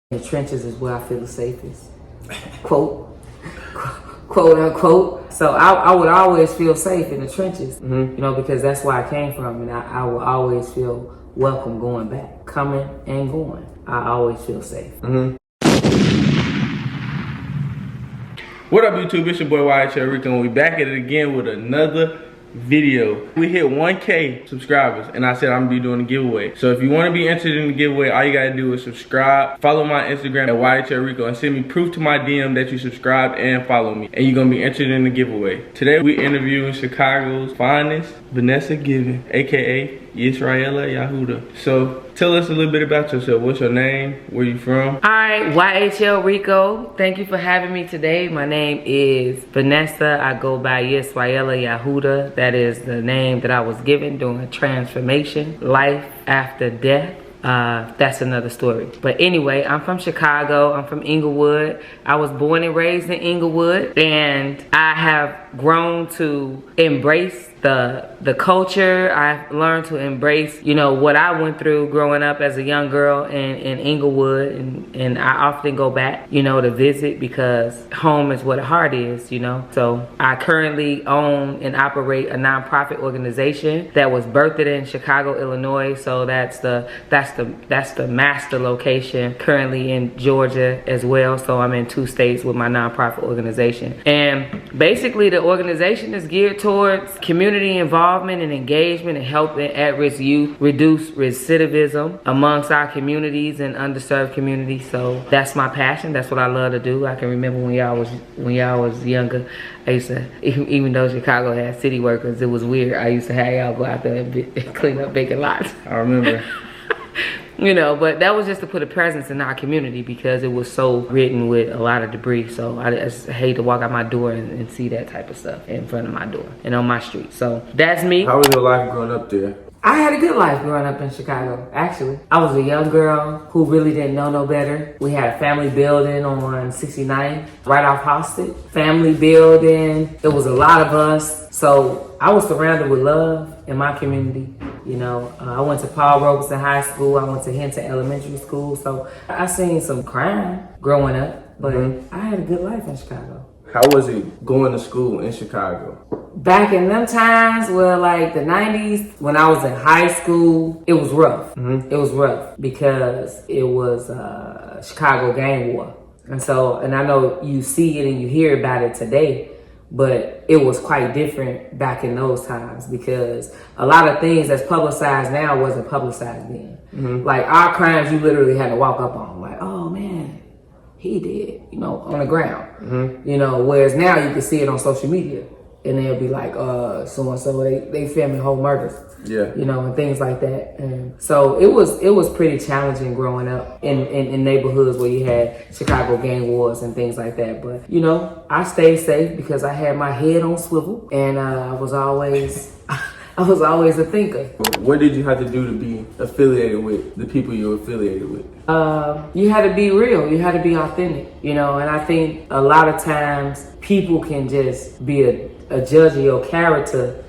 The trenches is where I feel the safest. Quote unquote. So I would always feel safe in the trenches, you know, because that's where I came from, and I will always feel welcome going back, coming and going. I always feel safe. What up, YouTube? It's your boy YHL Rico, and we back at it again with another video. We hit 1K subscribers, and I said I'm gonna be doing a giveaway. So if you want to be entered in the giveaway, all you gotta do is subscribe, follow my Instagram at YHL Rico, and send me proof to my DM that you subscribed and follow me, and you're gonna be entered in the giveaway. Today we interviewing Chicago's finest, Vanessa Given, aka Yisraela Yahuda. So tell us a little bit about yourself. What's your name? Where you from? Alright, YHL Rico. Thank you for having me today. My name is Vanessa. I go by Yisraela Yahuda. That is the name that I was given during transformation, life after death. That's another story. But anyway, I'm from Chicago. I'm from Englewood. I was born and raised in Englewood, and I have grown to embrace the culture. I've learned to embrace, you know, what I went through growing up as a young girl in Englewood, and I often go back, you know, to visit because home is where the heart is, you know. So I currently own and operate a nonprofit organization that was birthed in Chicago, Illinois. So that's the master location, currently in Georgia as well. So I'm in 2 states with my nonprofit organization, and basically the organization is geared towards community involvement and engagement and helping at-risk youth reduce recidivism amongst our communities and underserved communities. So that's my passion. That's what I love to do. I can remember when y'all was younger, I used to, even though Chicago had city workers, it was weird. I used to have y'all go out there and clean up vacant lots. I remember. You know, but that was just to put a presence in our community because it was so ridden with a lot of debris. So I just hate to walk out my door and see that type of stuff in front of my door and on my street. So that's me. How was your life growing up there? I had a good life growing up in Chicago, actually. I was a young girl who really didn't know no better. We had a family building on 69th, right off Hosted. Family building, there was a lot of us. So I was surrounded with love in my community. You know, I went to Paul Robeson High School. I went to Hinton Elementary School. So I seen some crime growing up, but I had a good life in Chicago. How was it going to school in Chicago? Back in them times, well, like the 90s, when I was in high school, it was rough. It was rough because it was Chicago gang war. And so, and I know you see it and you hear about it today, but it was quite different back in those times because a lot of things that's publicized now wasn't publicized then. Like our crimes, you literally had to walk up on, like, oh man, he did, you know, on the ground. You know, whereas now you can see it on social media and they'll be like, so-and-so, they filming whole murders. Yeah. You know, and things like that. And so it was pretty challenging growing up in neighborhoods where you had Chicago gang wars and things like that. But, you know, I stayed safe because I had my head on swivel and I was always a thinker. What did you have to do to be affiliated with the people you were affiliated with? You had to be real. You had to be authentic, you know, and I think a lot of times people can just be a judge of your character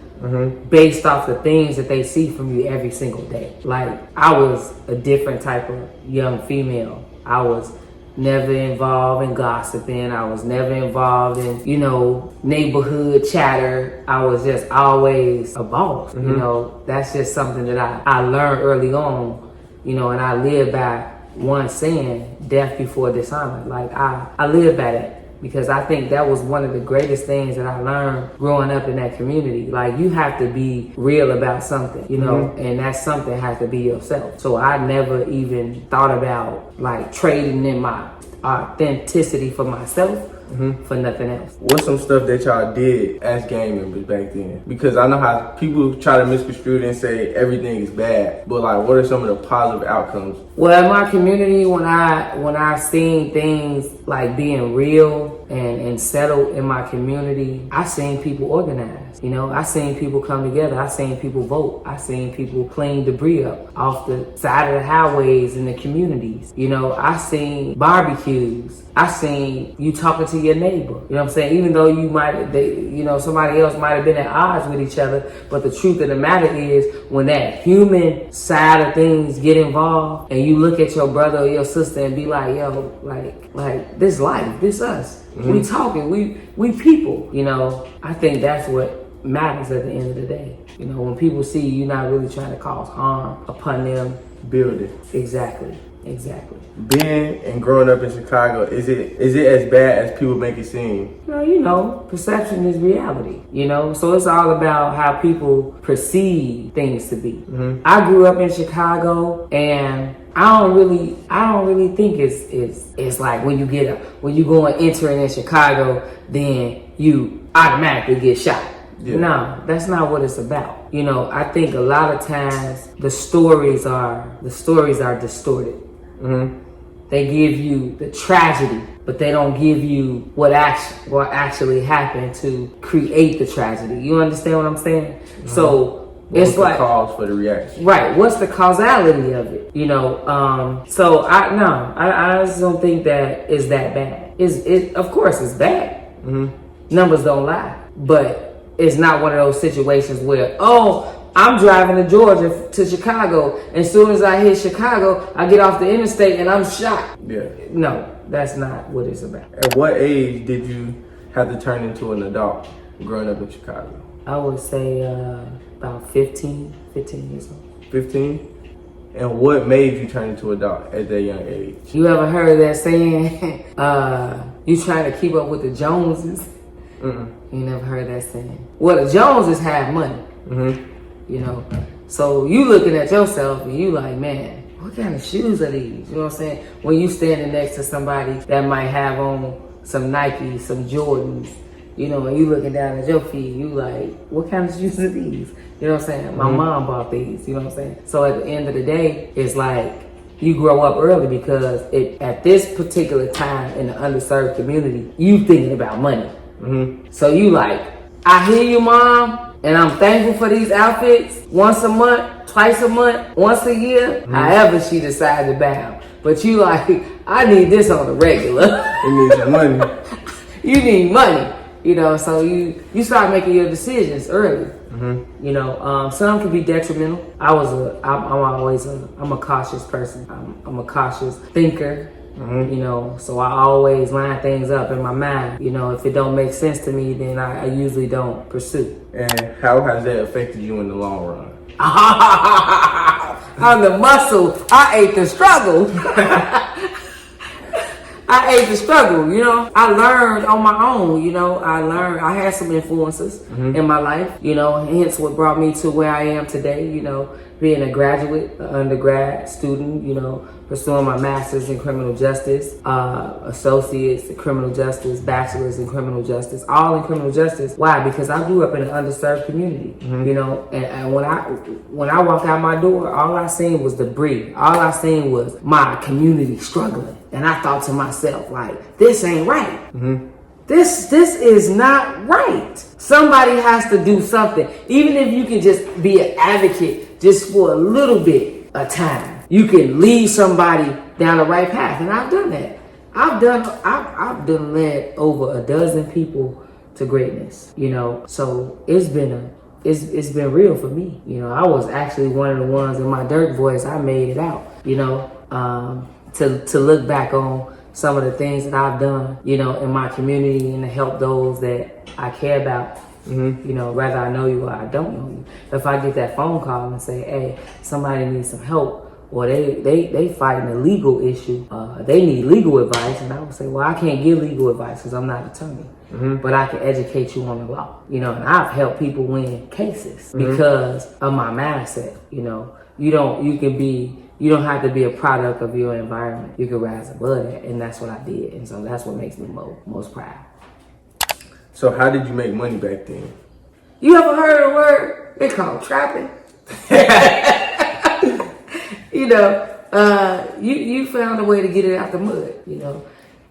based off the things that they see from you every single day. Like, I was a different type of young female. I was never involved in gossiping. I was never involved in, you know, neighborhood chatter. I was just always a boss. You know, that's just something that I learned early on, you know, and I live by one saying, death before dishonor. Like, I live by that. Because I think that was one of the greatest things that I learned growing up in that community. Like, you have to be real about something, you know, and that something has to be yourself. So I never even thought about like trading in my authenticity for myself for nothing else. What's some stuff that y'all did as gang members back then? Because I know how people try to misconstrue it and say everything is bad, but like, what are some of the positive outcomes? Well, in my community, when I seen things like being real and settled in my community, I seen people organize. You know, I seen people come together. I seen people vote. I seen people clean debris up off the side of the highways in the communities. You know, I seen barbecues. I seen you talking to to your neighbor. You know what I'm saying? Even though somebody else might have been at odds with each other, but the truth of the matter is, when that human side of things get involved, and you look at your brother or your sister and be like, yo, like this life, this us. We talking, we people. You know, I think that's what matters at the end of the day. You know, when people see you not really trying to cause harm upon them. Build it. Exactly. Being and growing up in Chicago, is it as bad as people make it seem? Well, you know, perception is reality, you know? So it's all about how people perceive things to be. I grew up in Chicago, and I don't really think it's like when you go and entering in Chicago, then you automatically get shot. Yeah. No, that's not what it's about. You know, I think a lot of times the stories are distorted. They give you the tragedy, but they don't give you what actually happened to create the tragedy. You understand what I'm saying? So what's the cause for the reaction? Right. What's the causality of it? You know. So I just don't think that is that bad. It of course it's bad. Numbers don't lie, but it's not one of those situations where, I'm driving to Georgia to Chicago, and as soon as I hit Chicago, I get off the interstate and I'm shot. Yeah. No, that's not what it's about. At what age did you have to turn into an adult growing up in Chicago? I would say about 15 years old. 15? And what made you turn into an adult at that young age? You ever heard that saying, you trying to keep up with the Joneses? You never heard that saying. Well, the Joneses have money. You know, so you looking at yourself and you like, man, what kind of shoes are these? You know what I'm saying? When you standing next to somebody that might have on some Nike, some Jordans, you know, and you looking down at your feet, you like, what kind of shoes are these? You know what I'm saying? My mom bought these, you know what I'm saying? So at the end of the day, it's like, you grow up early because at this particular time in the underserved community, you thinking about money. So you like, I hear you, Mom, and I'm thankful for these outfits once a month, twice a month, once a year, however she decides to buy them. But you like, I need this on the regular. You need some money. You need money, you know, so you start making your decisions early. You know, some can be detrimental. I'm a cautious person. I'm a cautious thinker. You know, so I always line things up in my mind. You know, if it don't make sense to me, then I usually don't pursue. And how has that affected you in the long run? I'm the muscle. I ate the struggle. I ate the struggle, you know. I learned on my own, you know. I had some influences in my life, you know, hence what brought me to where I am today, you know, being a graduate, an undergrad student, you know, pursuing my master's in criminal justice, associates in criminal justice, bachelor's in criminal justice, all in criminal justice. Why? Because I grew up in an underserved community, you know, and when I walked out my door, all I seen was debris. All I seen was my community struggling. And I thought to myself, like, this ain't right. This is not right. Somebody has to do something. Even if you can just be an advocate just for a little bit of time, you can lead somebody down the right path. And I've done that. I've done led over a dozen people to greatness, you know. So it's been real for me. You know, I was actually one of the ones in my dirt voice, I made it out, you know, to look back on some of the things that I've done, you know, in my community and to help those that I care about. You know, whether I know you or I don't know you. If I get that phone call and say, hey, somebody needs some help, or they fighting a legal issue, they need legal advice, and I would say, well, I can't give legal advice because I'm not an attorney, but I can educate you on the law. You know, and I've helped people win cases because of my mindset. You know, you don't have to be a product of your environment. You can rise above that, and that's what I did, and so that's what makes me most proud. So how did you make money back then? You ever heard of a word they call trapping? You know, you found a way to get it out the mud, you know,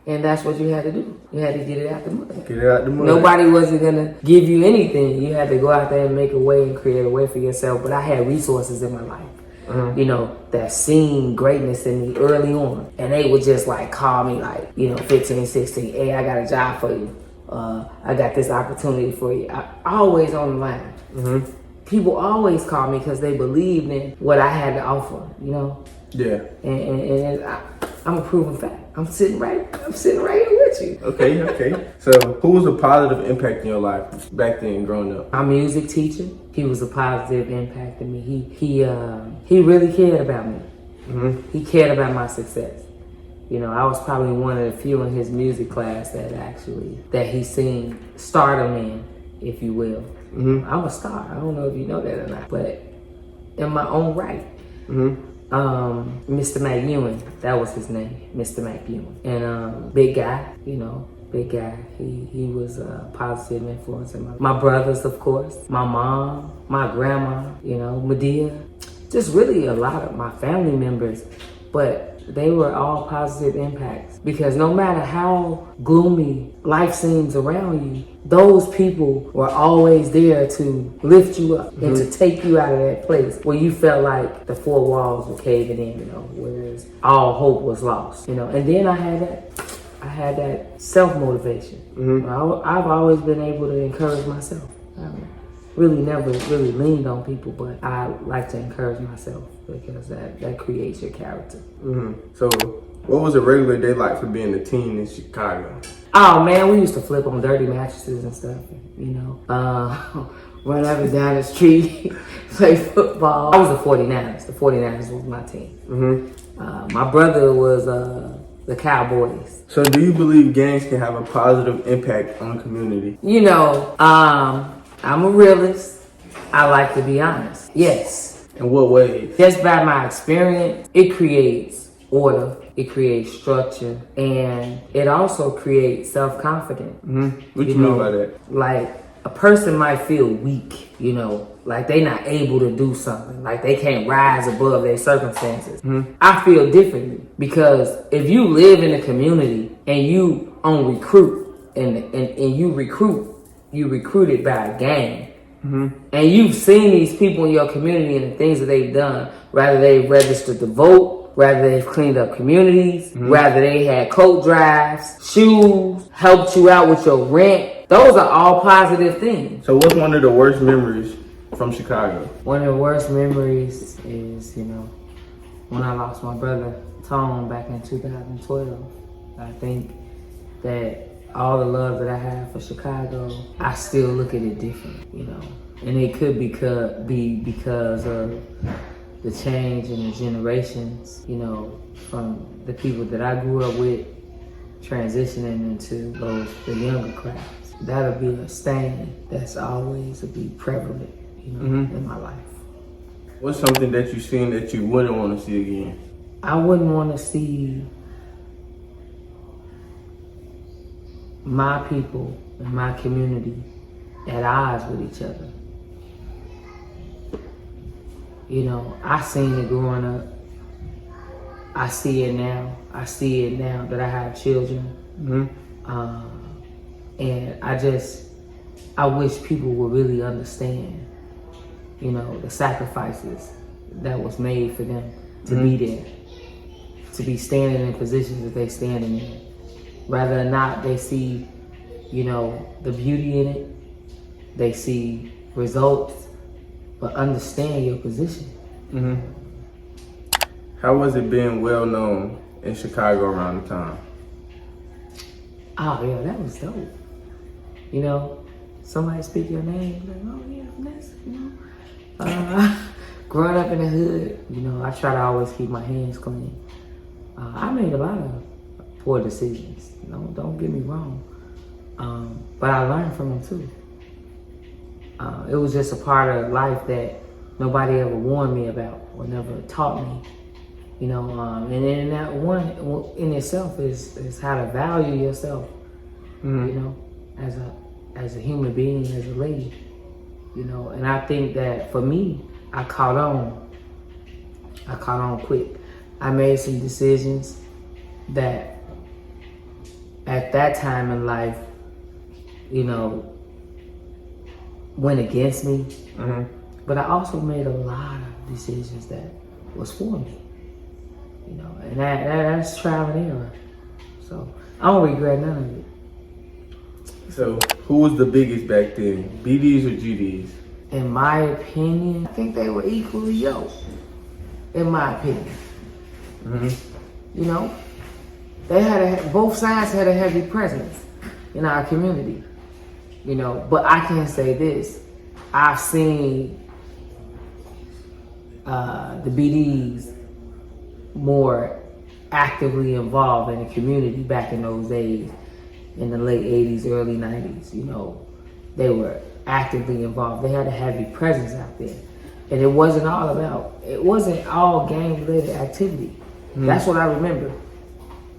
and that's what you had to do. You had to get it out the mud. Get it out the mud. Nobody wasn't gonna give you anything. You had to go out there and make a way and create a way for yourself. But I had resources in my life. you know, that seen greatness in me early on. And they would just like call me like, you know, 15, 16, hey, I got a job for you. I got this opportunity for you. I always on the line. People always call me because they believed in what I had to offer, you know? Yeah. And I'm a proven fact. I'm sitting right here with you. Okay. So who was a positive impact in your life back then growing up? My music teacher, he was a positive impact in me. He really cared about me. He cared about my success. You know, I was probably one of the few in his music class that he seen stardom in, if you will. I'm a star. I don't know if you know that or not, but in my own right. Mr. McEwen, that was his name, Mr. McEwen. And big guy, you know, big guy. He was a positive influence in my brothers, of course, my mom, my grandma, you know, Medea, just really a lot of my family members, but they were all positive impacts because no matter how gloomy life seems around you, those people were always there to lift you up and to take you out of that place where you felt like the four walls were caving in, you know, whereas all hope was lost, you know. And then I had that self-motivation. I've always been able to encourage myself. I really never really leaned on people, but I like to encourage myself because that creates your character. So what was a regular day like for being a teen in Chicago? Oh man, we used to flip on dirty mattresses and stuff, you know. Run up and down the street, play football. I was the 49ers. The 49ers was my team. My brother was the Cowboys. So do you believe gangs can have a positive impact on the community? You know, I'm a realist. I like to be honest. Yes. In what ways? Just by my experience, it creates order, it creates structure, and it also creates self-confidence. What you mean by that? Like, a person might feel weak, you know, like they not able to do something, like they can't rise above their circumstances. I feel differently because if you live in a community and you on recruit and you recruited by a gang, and you've seen these people in your community and the things that they've done, whether they've registered to vote, whether they've cleaned up communities, whether they had coat drives, shoes, helped you out with your rent, those are all positive things. So what's one of the worst memories from Chicago? One of the worst memories is, you know, when I lost my brother Tone back in 2012. I think that all the love that I have for Chicago, I still look at it different, you know. And it could be because of the change in the generations, you know, from the people that I grew up with transitioning into the younger crowds. That'll be a stain that's always will be prevalent, you know, in my life. What's something that you've seen that you wouldn't want to see again? I wouldn't want to see my people and my community at odds with each other. You know, I seen it growing up. I see it now. I see it now that I have children. And I wish people would really understand, you know, the sacrifices that was made for them to be there, to be standing in positions that they standing in. Whether or not they see, you know, the beauty in it, they see results, but understand your position. How was it being well known in Chicago around the time? Oh yeah, that was dope. You know, somebody speak your name, like, oh yeah, Vanessa, you know. Growing up in the hood, you know, I try to always keep my hands clean. I made a lot of poor decisions. You know, don't get me wrong. But I learned from them too. It was just a part of life that nobody ever warned me about or never taught me. You know, and then that one in itself is how to value yourself. You know, as a human being, as a lady. You know, and I think that for me, I caught on quick. I made some decisions that at that time in life, you know, went against me. But I also made a lot of decisions that was for me. You know, and that's trial and error. So I don't regret none of it. So who was the biggest back then, BDs or GDs? In my opinion, I think they were equally yoked. In my opinion. You know, they had both sides had a heavy presence in our community. You know, but I can say this: I've seen the BDs more actively involved in the community back in those days, in the late 80s, early 90s. You know, they were actively involved. They had a heavy presence out there. And it wasn't all gang-related activity. That's what I remember.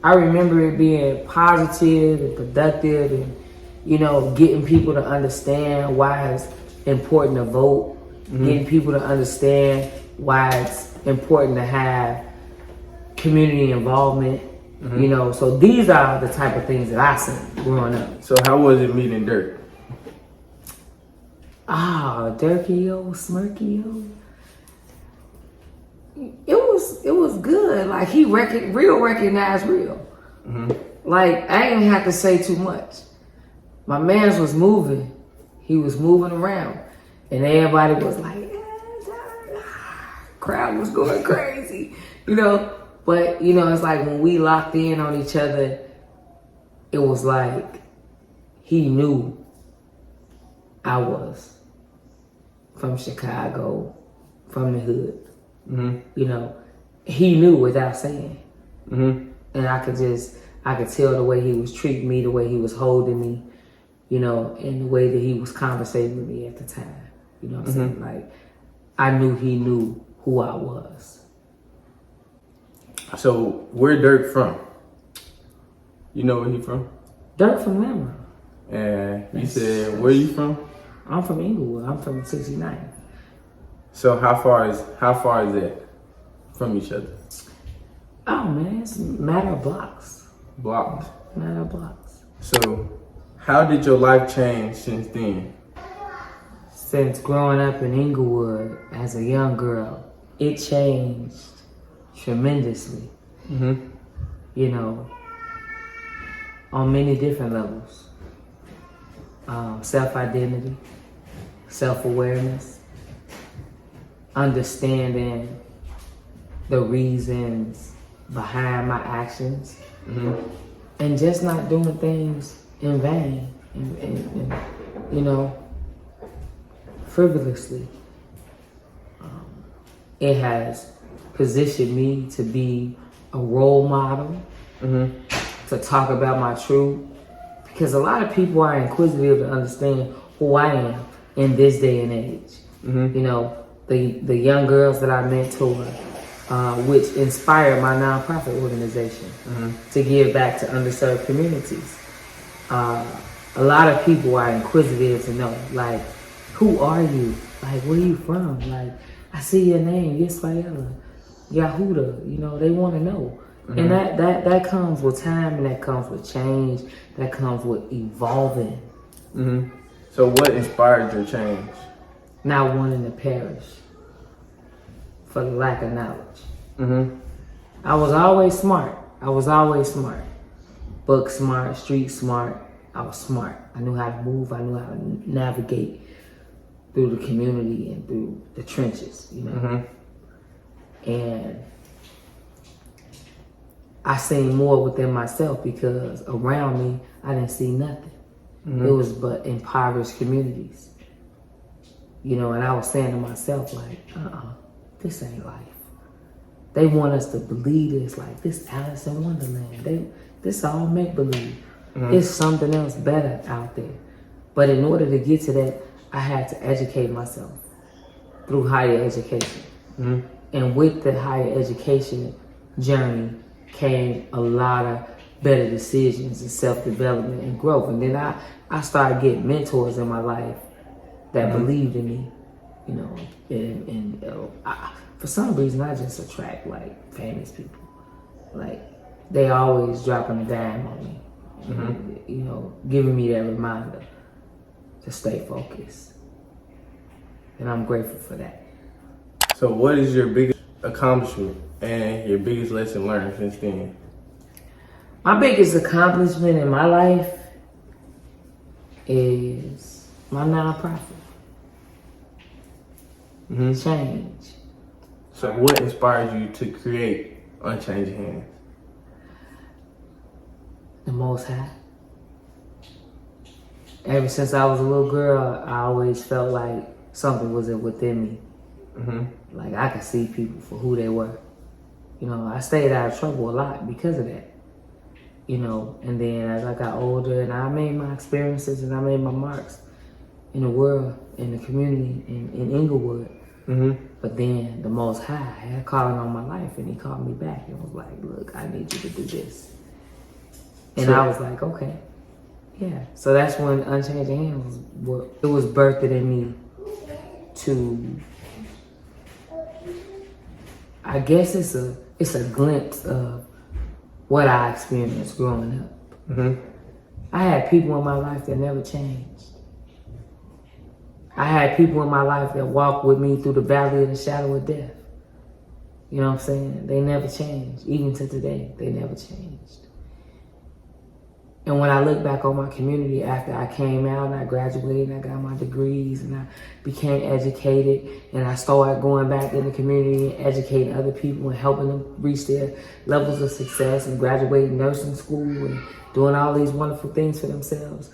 I remember it being positive and productive and, you know, getting people to understand why it's important to vote, getting people to understand why it's important to have community involvement, you know. So these are the type of things that I seen growing up. So how was it meeting Dirk? Dirky-o, Smirky-o. It was good. Like he recognized real. Like I didn't have to say too much. My man's was moving. He was moving around. And everybody was like, crowd was going crazy. You know? But, you know, it's like when we locked in on each other, it was like he knew I was from Chicago, from the hood. You know, he knew without saying. And I could tell the way he was treating me, the way he was holding me, you know, and the way that he was conversating with me at the time. You know what I'm saying? Like, I knew he knew who I was. So, where Dirk from? You know where he from? Dirk from Lamar. And you said, where you from? I'm from Englewood. I'm from 69. So how far is that from each other? Oh man, it's a matter of blocks. Blocks. Matter of blocks. So how did your life change since then? Since growing up in Englewood as a young girl, it changed tremendously. You know, on many different levels. Self-identity, self-awareness, understanding the reasons behind my actions, and just not doing things in vain and you know, frivolously. It has positioned me to be a role model, to talk about my truth, because a lot of people are inquisitive to understand who I am in this day and age. You know, the young girls that I mentor, which inspired my nonprofit organization to give back to underserved communities. A lot of people are inquisitive to know, like, who are you? Like, where you from? Like, I see your name, Yisraela, Yahuda. You know, they want to know. And that comes with time, and that comes with change, that comes with evolving. So what inspired your change? Not wanting to perish for the lack of knowledge. I was always smart. Book smart, street smart. I was smart. I knew how to move. I knew how to navigate through the community and through the trenches, you know. And I seen more within myself because around me, I didn't see nothing. It was but impoverished communities. You know, and I was saying to myself, like, this ain't life. They want us to believe this, like, this Alice in Wonderland. This all make-believe. There's something else better out there. But in order to get to that, I had to educate myself through higher education. And with the higher education journey came a lot of better decisions and self-development and growth. And then I started getting mentors in my life that believed in me, you know, and for some reason I just attract like famous people. Like they always dropping a dime on me, you know, giving me that reminder to stay focused. And I'm grateful for that. So what is your biggest accomplishment and your biggest lesson learned since then? My biggest accomplishment in my life is my nonprofit. Change. So what inspired you to create Unchanging Hands? The Most High. Ever since I was a little girl, I always felt like something was within me. Like I could see people for who they were. You know, I stayed out of trouble a lot because of that. You know, and then as I got older and I made my experiences and I made my marks in the world, in the community, in Englewood. But then the Most High had a calling on my life and he called me back and was like, look, I need you to do this. And I was like, okay, yeah. So that's when Unchanging Hands was birthed in me to, I guess it's a glimpse of what I experienced growing up. I had people in my life that never changed. I had people in my life that walked with me through the valley of the shadow of death. You know what I'm saying? They never changed. Even to today, they never changed. And when I look back on my community after I came out and I graduated and I got my degrees and I became educated and I started going back in the community and educating other people and helping them reach their levels of success and graduating nursing school and doing all these wonderful things for themselves,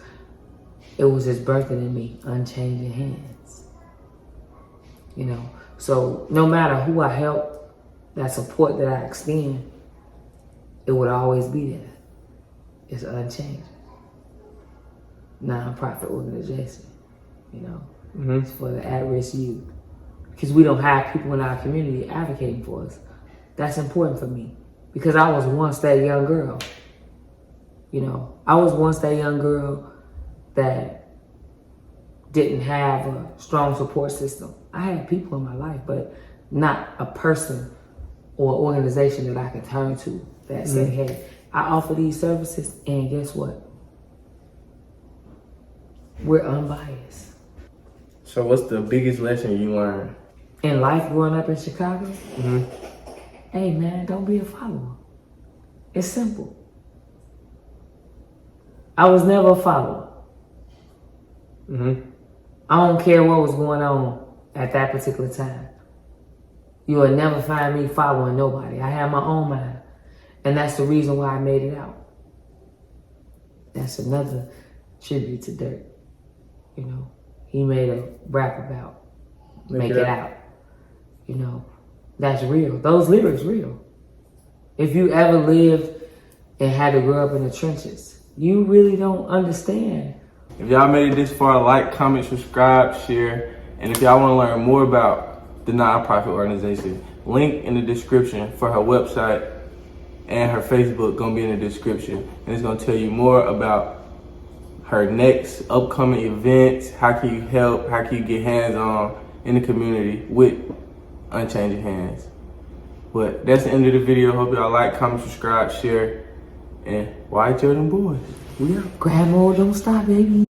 it was just birthing in me, Unchanging Hands. You know, so no matter who I help, that support that I extend, it would always be there. It's unchanging. Non-profit organization, you know, it's for the at-risk youth. Because we don't have people in our community advocating for us. That's important for me. Because I was once that young girl. You know, I was once that young girl that didn't have a strong support system. I had people in my life, but not a person or organization that I could turn to that said, hey, I offer these services, and guess what? We're unbiased. So what's the biggest lesson you learned? In life, growing up in Chicago, hey man, don't be a follower. It's simple. I was never a follower. I don't care what was going on at that particular time. You will never find me following nobody. I have my own mind. And that's the reason why I made it out. That's another tribute to Dirt. You know, he made a rap about make it out. You know, that's real. Those lyrics real. If you ever lived and had to grow up in the trenches, you really don't understand. If y'all made it this far, like, comment, subscribe, share. And if y'all want to learn more about the nonprofit organization, link in the description for her website and her Facebook gonna be in the description. And it's gonna tell you more about her next upcoming events, how can you help, how can you get hands-on in the community with Unchanging Hands. But that's the end of the video. Hope y'all like, comment, subscribe, share, and YHL them boys. We out. Grab more, don't stop, baby.